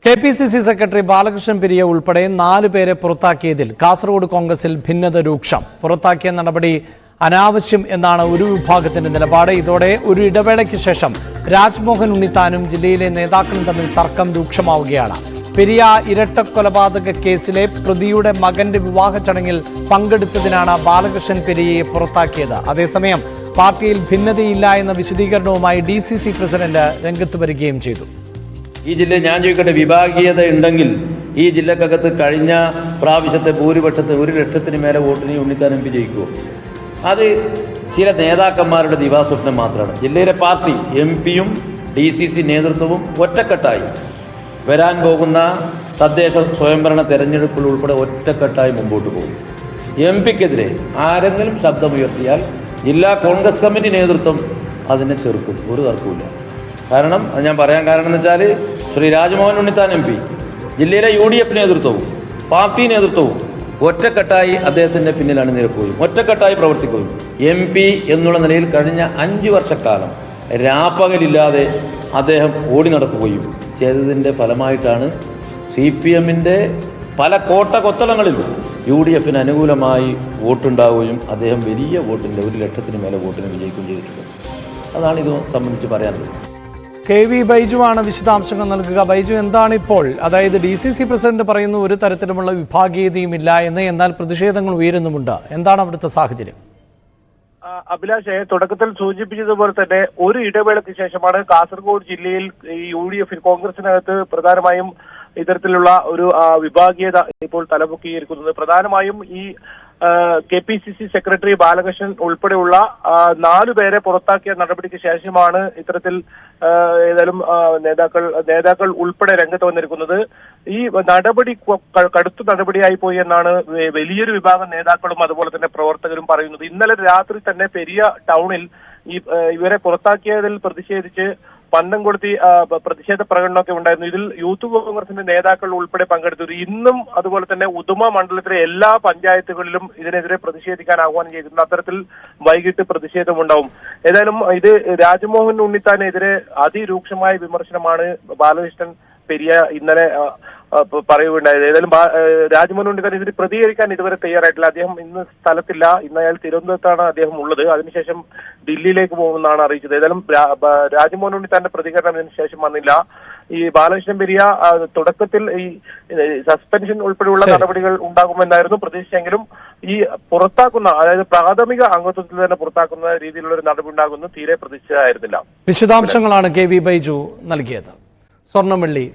KPCC secretary Balakrishnan Periya ഉൾപ്പെടെ 4 പേരെ പുറത്താക്കിയതിൽ കാസർഗോഡ് കോൺഗ്രസിൽ ഭിന്നത രൂക്ഷം. പുറത്താക്കിയ നടപടി അനാവശ്യം എന്നാണ് ഒരു വിഭാഗത്തിന്റെ നിലപാട്. ഇതോടെ ഒരു ഇടവേളയ്ക്ക് ശേഷം രാജ്മോഹൻ ഉണ്ണിത്താനും ജില്ലയിലെ നേതാക്കളും തമ്മിൽ തർക്കം രൂക്ഷമാവുകയാണ്. പെരിയ ഇരട്ടക്കൊലപാതക കേസിലെ പ്രതിയുടെ മകന്റെ വിവാഹ ചടങ്ങിൽ പങ്കെടുത്തതിനാണ് ബാലകൃഷ്ണൻ പെരിയയെ പുറത്താക്കിയത്. അതേസമയം പാർട്ടിയിൽ ഭിന്നതയില്ല എന്ന വിശദീകരണവുമായി DCC പ്രസിഡന്റ് രംഗത്ത് വരികയും ചെയ്തു. ഈ ജില്ലയിൽ ഞാൻ ചോദിക്കട്ടെ, വിഭാഗീയത ഉണ്ടെങ്കിൽ ഈ ജില്ലക്കകത്ത് കഴിഞ്ഞ പ്രാവശ്യത്തെ ഭൂരിപക്ഷത്തെ 1 ലക്ഷത്തിന് മേലെ വോട്ടിന് ഉണ്ണിത്താൻ MP ജയിക്കുമോ? അത് ചില നേതാക്കന്മാരുടെ ദിവാസ്വപ്നം മാത്രമാണ്. ജില്ലയിലെ പാർട്ടി MP-യും DCC നേതൃത്വവും ഒറ്റക്കെട്ടായി വരാൻ പോകുന്ന തദ്ദേശ സ്വയംഭരണ തെരഞ്ഞെടുപ്പിൽ ഉൾപ്പെടെ ഒറ്റക്കെട്ടായി മുമ്പോട്ട് പോകും. MP-ക്കെതിരെ ആരെങ്കിലും ശബ്ദമുയർത്തിയാൽ ജില്ലാ കോൺഗ്രസ് കമ്മിറ്റി നേതൃത്വം അതിനെ ചെറുക്കും, ഒരു തർക്കവുമില്ല. കാരണം അത് ഞാൻ പറയാൻ കാരണം എന്ന് വെച്ചാൽ ശ്രീ രാജ്മോഹൻ ഉണ്ണിത്താൻ MP ജില്ലയിലെ UDF നേതൃത്വവും പാർട്ടി നേതൃത്വവും ഒറ്റക്കെട്ടായി അദ്ദേഹത്തിൻ്റെ പിന്നിലാണ് നിരക്കുകയും ഒറ്റക്കെട്ടായി പ്രവർത്തിക്കുകയും MP എന്നുള്ള നിലയിൽ കഴിഞ്ഞ 5 വർഷക്കാലം രാപ്പകലില്ലാതെ അദ്ദേഹം ഓടി നടക്കുകയും ചെയ്തതിൻ്റെ ഫലമായിട്ടാണ് CPM-ൻ്റെ പല കോട്ടകൊത്തളങ്ങളിൽ UDF-ന് അനുകൂലമായി വോട്ടുണ്ടാവുകയും അദ്ദേഹം വലിയ വോട്ടിൻ്റെ 1 ലക്ഷത്തിന് മേലെ വോട്ടിന് വിജയിക്കുകയും ചെയ്തിട്ടുണ്ട്. അതാണ് ഇത് സംബന്ധിച്ച് പറയാനുള്ളത്. KV ബൈജുവാണ് വിശദാംശങ്ങൾ നൽകുക. ബൈജു, എന്താണ് ഇപ്പോൾ, അതായത് DCC പ്രസിഡന്റ് പറയുന്നു ഒരു തരത്തിലുമുള്ള വിഭാഗീയതയും ഇല്ല എന്ന്, എന്നാൽ പ്രതിഷേധങ്ങൾ ഉയരുന്നുമുണ്ട്. എന്താണ് അവിടുത്തെ സാഹചര്യം? അഭിലാഷെ, തുടക്കത്തിൽ സൂചിപ്പിച്ചതുപോലെ തന്നെ ഒരു ഇടവേളയ്ക്ക് ശേഷമാണ് കാസർഗോഡ് ജില്ലയിൽ ഈ UDF കോൺഗ്രസിനകത്ത് പ്രധാനമായും ഇത്തരത്തിലുള്ള ഒരു വിഭാഗീയത ഇപ്പോൾ തലപൊക്കിയിരിക്കുന്നത്. പ്രധാനമായും ഈ KPCC സെക്രട്ടറി ബാലകൃഷ്ണൻ ഉൾപ്പെടെയുള്ള 4 പേരെ പുറത്താക്കിയ നടപടിക്ക് ശേഷമാണ് ഇത്തരത്തിൽ ഏതായാലും നേതാക്കൾ ഉൾപ്പെടെ രംഗത്ത് വന്നിരിക്കുന്നത്. ഈ നടപടി കടുത്ത നടപടിയായി പോയി എന്നാണ് വലിയൊരു വിഭാഗം നേതാക്കളും അതുപോലെ തന്നെ പ്രവർത്തകരും പറയുന്നത്. ഇന്നലെ രാത്രി തന്നെ പെരിയ ടൗണിൽ ഇവരെ പുറത്താക്കിയതിൽ പ്രതിഷേധിച്ച് പന്തം കൊളുത്തി പ്രതിഷേധ പ്രകടനമൊക്കെ ഉണ്ടായിരുന്നു. ഇതിൽ യൂത്ത് കോൺഗ്രസിന്റെ നേതാക്കൾ ഉൾപ്പെടെ പങ്കെടുത്തു. ഇന്നും അതുപോലെ തന്നെ ഉദുമ മണ്ഡലത്തിലെ എല്ലാ പഞ്ചായത്തുകളിലും ഇതിനെതിരെ പ്രതിഷേധിക്കാൻ ആഹ്വാനം ചെയ്തിട്ടുണ്ട്. അത്തരത്തിൽ വൈകിട്ട് പ്രതിഷേധമുണ്ടാവും. ഏതായാലും ഇത് രാജ്മോഹൻ ഉണ്ണിത്താനെതിരെ അതിരൂക്ഷമായ വിമർശനമാണ് ബാലകൃഷ്ണൻ പെരിയ ഇന്നലെ പറയുകയുണ്ടായത്. ഏതായാലും രാജ്മോഹൻ ഉണ്ണിത്താൻ ഇതിന് പ്രതികരിക്കാൻ ഇതുവരെ തയ്യാറായിട്ടില്ല. അദ്ദേഹം ഇന്ന് സ്ഥലത്തില്ല. ഇന്ന് അയാൾ തിരുവനന്തപുരത്താണ് അദ്ദേഹം ഉള്ളത്. അതിനുശേഷം ദില്ലിയിലേക്ക് പോകുമെന്നാണ് അറിയിച്ചത്. ഏതായാലും രാജ്മോഹൻ ഉണ്ണിത്താന്റെ പ്രതികരണം ഇതിന് ശേഷം വന്നില്ല. ഈ ബാലകൃഷ്ണൻ പെരിയ തുടക്കത്തിൽ ഈ സസ്പെൻഷൻ ഉൾപ്പെടെയുള്ള നടപടികൾ ഉണ്ടാകുമെന്നായിരുന്നു പ്രതീക്ഷിച്ചെങ്കിലും ഈ പുറത്താക്കുന്ന, അതായത് പ്രാഥമിക അംഗത്വത്തിൽ തന്നെ പുറത്താക്കുന്ന രീതിയിലുള്ള ഒരു നടപടി ഉണ്ടാകുന്നു തീരെ പ്രതീക്ഷിച്ചതായിരുന്നില്ല. വിശദാംശങ്ങളാണ് KV ബൈജു നൽകിയത്. സ്വർണ്ണം വെള്ളി